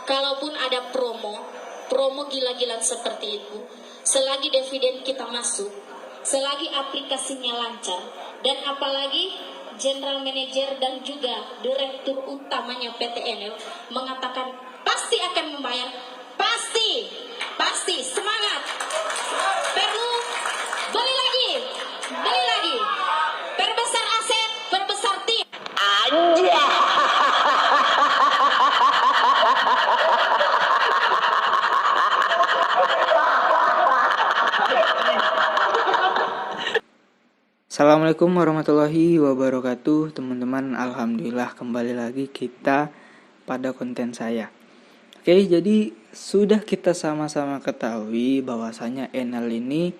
kalaupun ada promo gila-gilaan seperti itu, selagi dividen kita masuk, selagi aplikasinya lancar, dan apalagi General Manager dan juga Direktur Utamanya PT Enel mengatakan pasti akan membayar, pasti semangat, perlu beli lagi, perbesar aset, perbesar tim. Assalamualaikum warahmatullahi wabarakatuh, teman-teman. Alhamdulillah kembali lagi kita pada konten saya. Oke, jadi sudah kita sama-sama ketahui bahwasanya Enel ini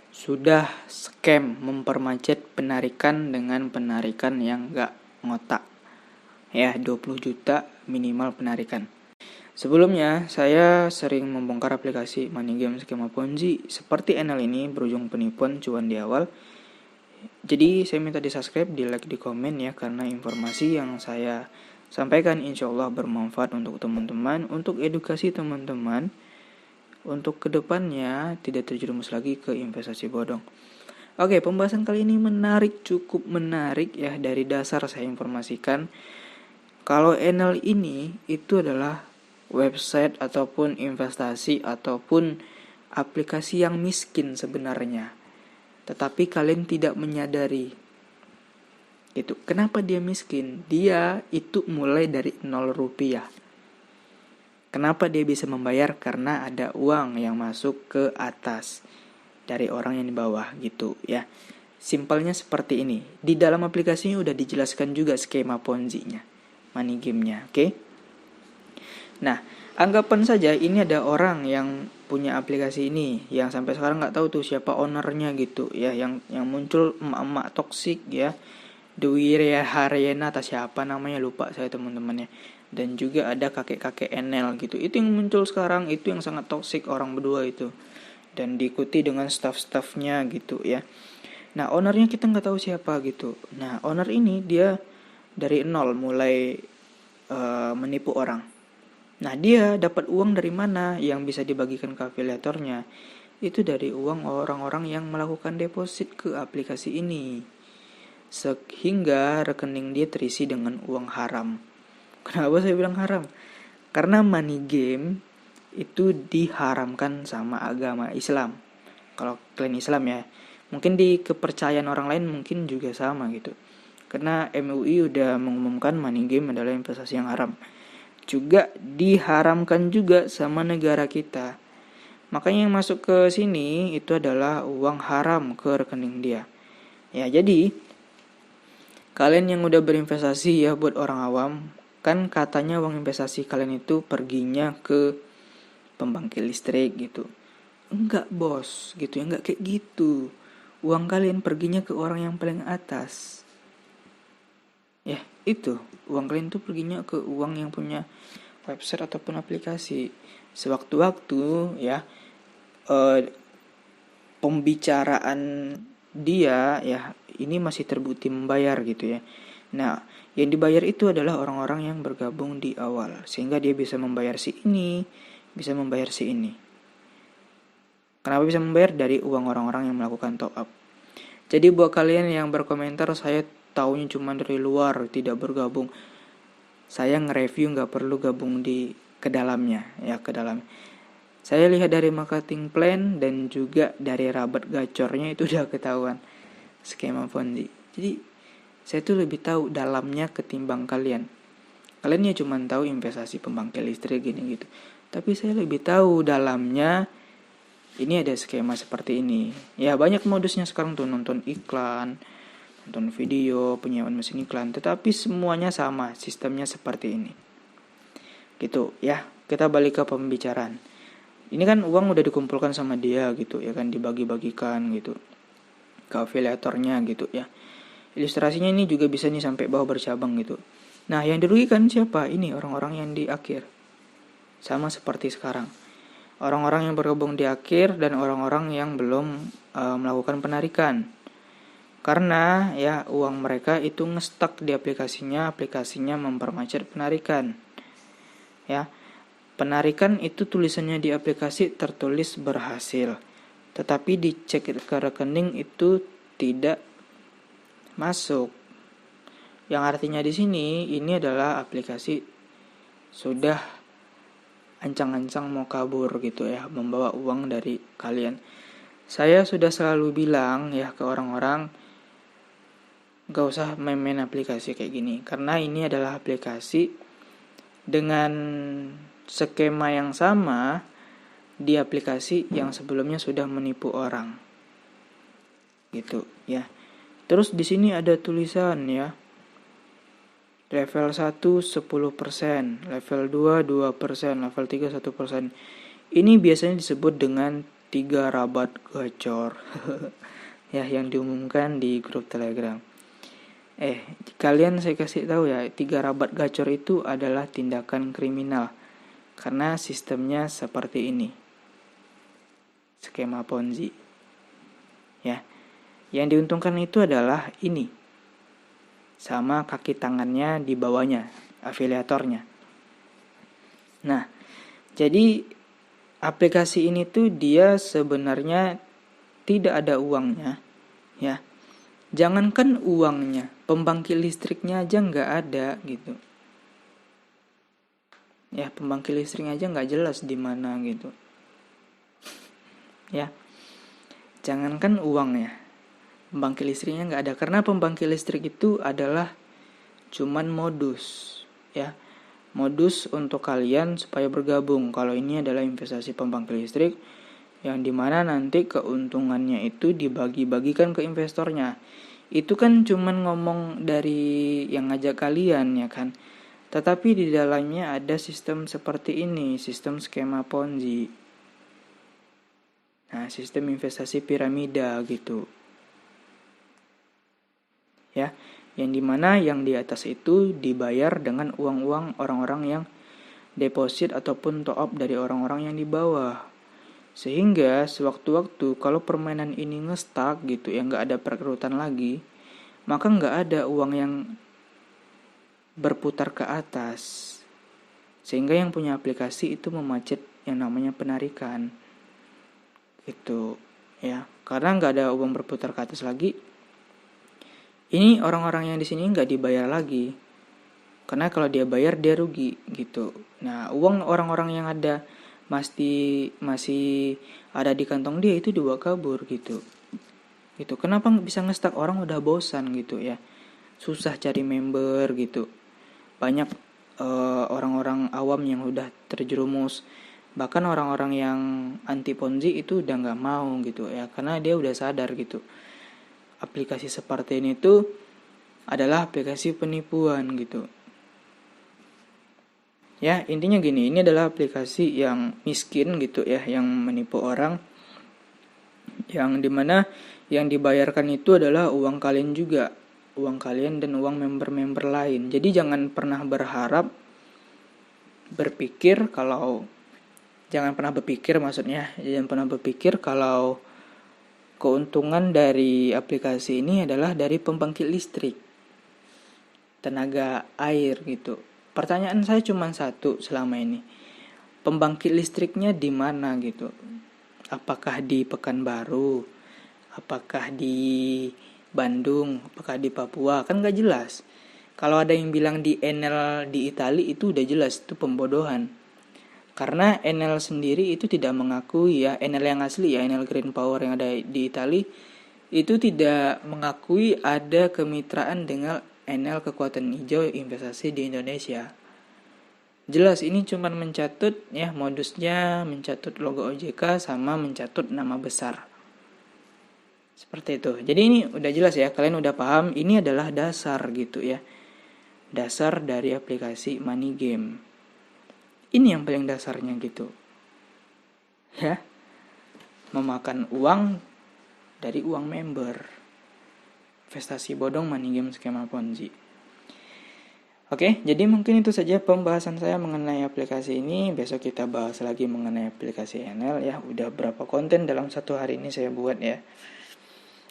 sudah scam mempermacet penarikan dengan penarikan yang gak ngotak. Ya, 20 juta minimal penarikan. Sebelumnya, saya sering membongkar aplikasi money game skema Ponzi seperti Enel ini berujung penipuan cuan di awal. Jadi saya minta di subscribe, di like, di komen ya, karena informasi yang saya sampaikan insya Allah bermanfaat untuk teman-teman, untuk edukasi teman-teman, untuk kedepannya tidak terjerumus lagi ke investasi bodong. Oke, pembahasan kali ini menarik, cukup menarik ya. Dari dasar saya informasikan kalau Enel ini itu adalah website ataupun investasi ataupun aplikasi yang miskin sebenarnya. Tetapi kalian tidak menyadari. Itu kenapa dia miskin? Dia itu mulai dari 0 rupiah. Kenapa dia bisa membayar? Karena ada uang yang masuk ke atas dari orang yang di bawah gitu ya. Simpelnya seperti ini. Di dalam aplikasinya udah dijelaskan juga skema Ponzi-nya, money game-nya, oke? Nah, anggapan saja ini ada orang yang punya aplikasi ini yang sampai sekarang nggak tahu tuh siapa ownernya gitu ya, yang muncul emak-emak toksik ya, Dwi Haryana atau siapa namanya, lupa saya teman-temannya, dan juga ada kakek-kakek Enel gitu. Itu yang muncul sekarang, itu yang sangat toksik orang berdua itu, dan diikuti dengan staff-staffnya gitu ya. Nah, ownernya kita nggak tahu siapa gitu. Nah, owner ini dia dari nol mulai menipu orang. Nah, dia dapat uang dari mana yang bisa dibagikan ke afiliatornya? Itu dari uang orang-orang yang melakukan deposit ke aplikasi ini. Sehingga rekening dia terisi dengan uang haram. Kenapa saya bilang haram? Karena money game itu diharamkan sama agama Islam. Kalau kalian Islam ya. Mungkin di kepercayaan orang lain mungkin juga sama gitu. Karena MUI udah mengumumkan money game adalah investasi yang haram. Juga diharamkan juga sama negara kita. Makanya yang masuk ke sini itu adalah uang haram ke rekening dia. Ya, jadi kalian yang udah berinvestasi ya, buat orang awam, kan katanya uang investasi kalian itu perginya ke pembangkit listrik gitu. Enggak bos, gitu ya, enggak kayak gitu. Uang kalian perginya ke orang yang paling atas. Ya, itu uang kalian tuh perginya ke uang yang punya website ataupun aplikasi. Sewaktu-waktu ya pembicaraan dia ya ini masih terbukti membayar gitu ya. Nah, yang dibayar itu adalah orang-orang yang bergabung di awal, sehingga dia bisa membayar si ini, bisa membayar si ini. Kenapa bisa membayar? Dari uang orang-orang yang melakukan top up. Jadi buat kalian yang berkomentar saya taunya cuma dari luar, tidak bergabung, saya nge-review nggak perlu gabung ke dalamnya ya, ke dalam. Saya lihat dari marketing plan dan juga dari rabat gacornya itu udah ketahuan skema Ponzi. Jadi saya tuh lebih tahu dalamnya ketimbang kalian. Kalian ya cuma tahu investasi pembangkit listrik gini gitu. Tapi saya lebih tahu dalamnya. Ini ada skema seperti ini. Ya, banyak modusnya sekarang tuh, nonton iklan, nonton video, penyewaan mesin iklan, tetapi semuanya sama, sistemnya seperti ini. Gitu ya. Kita balik ke pembicaraan. Ini kan uang udah dikumpulkan sama dia gitu ya kan, dibagi-bagikan gitu ke afiliatornya gitu ya. Ilustrasinya ini juga bisa nih sampai bawah bercabang gitu. Nah, yang dirugikan siapa? Ini orang-orang yang di akhir. Sama seperti sekarang. Orang-orang yang bergabung di akhir dan orang-orang yang belum melakukan penarikan. Karena ya uang mereka itu ngestak di aplikasinya mempermacet penarikan. Ya. penarikan itu tulisannya di aplikasi tertulis berhasil, tetapi dicek ke rekening itu tidak masuk. Yang artinya di sini ini adalah aplikasi sudah ancang-ancang mau kabur gitu ya, membawa uang dari kalian. Saya sudah selalu bilang ya ke orang-orang, gak usah main-main aplikasi kayak gini, karena ini adalah aplikasi dengan skema yang sama di aplikasi yang sebelumnya sudah menipu orang. Gitu ya. Terus di sini ada tulisan ya. Level 1 10%, level 2 2%, level 3 1%. Ini biasanya disebut dengan 3 rabat gacor. Ya, yang diumumkan di grup Telegram. Kalian saya kasih tahu ya, 3 rabat gacor itu adalah tindakan kriminal. Karena sistemnya seperti ini. Skema Ponzi. Ya. Yang diuntungkan itu adalah ini. Sama kaki tangannya di bawahnya, afiliatornya. Nah, jadi aplikasi ini tuh dia sebenarnya tidak ada uangnya, ya. Jangankan uangnya, pembangkit listriknya aja nggak ada gitu. Ya, pembangkit listriknya aja nggak jelas di mana gitu. Ya, jangankan uangnya. Pembangkit listriknya nggak ada, karena pembangkit listrik itu adalah cuman modus, ya, modus untuk kalian supaya bergabung. Kalau ini adalah investasi pembangkit listrik, yang dimana nanti keuntungannya itu dibagi-bagikan ke investornya. Itu kan cuman ngomong dari yang ngajak kalian ya kan, tetapi di dalamnya ada sistem seperti ini, sistem skema Ponzi. Nah, sistem investasi piramida gitu. Ya, yang dimana yang di atas itu dibayar dengan uang-uang orang-orang yang deposit ataupun top up dari orang-orang yang di bawah. Sehingga sewaktu-waktu kalau permainan ini nge-stuck gitu ya, nggak ada perekrutan lagi, maka nggak ada uang yang berputar ke atas. Sehingga yang punya aplikasi itu memacet yang namanya penarikan. Gitu ya, karena nggak ada uang berputar ke atas lagi. Ini orang-orang yang di sini nggak dibayar lagi, karena kalau dia bayar dia rugi gitu. Nah, uang orang-orang yang ada masih ada di kantong dia itu dibawa kabur gitu. Gitu. Kenapa bisa nge-stuck? Orang udah bosan gitu ya, susah cari member gitu. Banyak orang-orang awam yang udah terjerumus. Bahkan orang-orang yang anti Ponzi itu udah nggak mau gitu ya, karena dia udah sadar gitu. Aplikasi seperti ini tuh adalah aplikasi penipuan gitu. Ya, intinya gini, ini adalah aplikasi yang miskin gitu ya, yang menipu orang. Yang dimana yang dibayarkan itu adalah uang kalian juga, uang kalian dan uang member-member lain. Jadi jangan pernah berpikir kalau keuntungan dari aplikasi ini adalah dari pembangkit listrik, tenaga air gitu. Pertanyaan saya cuma satu selama ini, pembangkit listriknya di mana gitu? Apakah di Pekanbaru? Apakah di Bandung? Apakah di Papua? Kan gak jelas. Kalau ada yang bilang di Enel di Italia, itu udah jelas, itu pembodohan. Karena Enel sendiri itu tidak mengakui ya, Enel yang asli ya, Enel Green Power yang ada di Italia, itu tidak mengakui ada kemitraan dengan Enel Kekuatan Hijau investasi di Indonesia. Jelas ini cuma mencatut ya, modusnya mencatut logo OJK sama mencatut nama besar. Seperti itu. Jadi ini udah jelas ya, kalian udah paham, ini adalah dasar gitu ya. Dasar dari aplikasi money game. Ini yang paling dasarnya gitu. Ya. Memakan uang dari uang member. Investasi bodong, money game, skema Ponzi. Oke, jadi mungkin itu saja pembahasan saya mengenai aplikasi ini. Besok kita bahas lagi mengenai aplikasi Enel ya. Udah berapa konten dalam satu hari ini saya buat ya.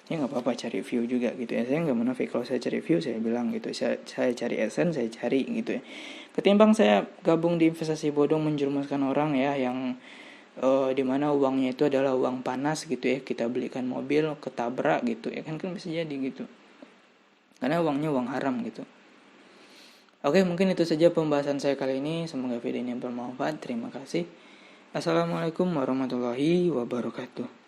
Ya nggak apa-apa cari view juga gitu ya. Saya nggak munafik kalau saya cari view, saya bilang gitu. Saya cari AdSense, saya cari gitu ya. Ketimbang saya gabung di investasi bodong menjerumuskan orang ya, yang dimana uangnya itu adalah uang panas gitu ya, kita belikan mobil ketabrak gitu ya kan bisa jadi gitu, karena uangnya uang haram gitu. Oke, mungkin itu saja pembahasan saya kali ini, semoga video ini bermanfaat. Terima kasih. Assalamualaikum warahmatullahi wabarakatuh.